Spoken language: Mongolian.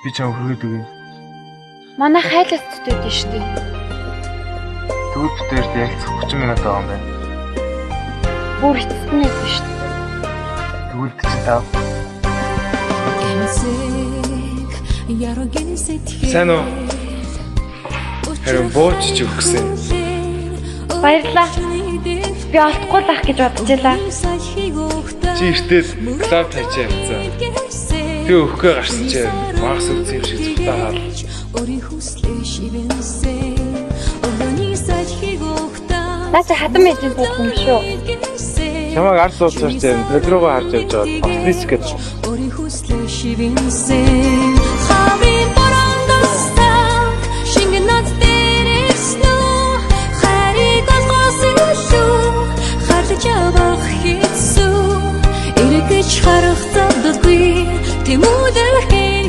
Би чам хүргээд үгүй. Манай хайлтд байдсан шүү дээ. Тэгвэл битээрд ярилцах 30 минут байгаа юм байна. Бүр эцэст нь байсан шүү дээ. Тэгвэл 45. Сайн уу? Харин бууч ч өгсөн. Баярлалаа. Би олдохгүй л ах гэж бодож байлаа. Чи эртээд клуб тавьчаа явцсан. Би өгөхөө гарсан чи магас өгсөн юм шиг зүгтаагаал. Наа чи хатан мэдэн буух юм шүү. Чамайг ард суулцаар чинь Педрогоо харж явж байгаа. Офис гэж.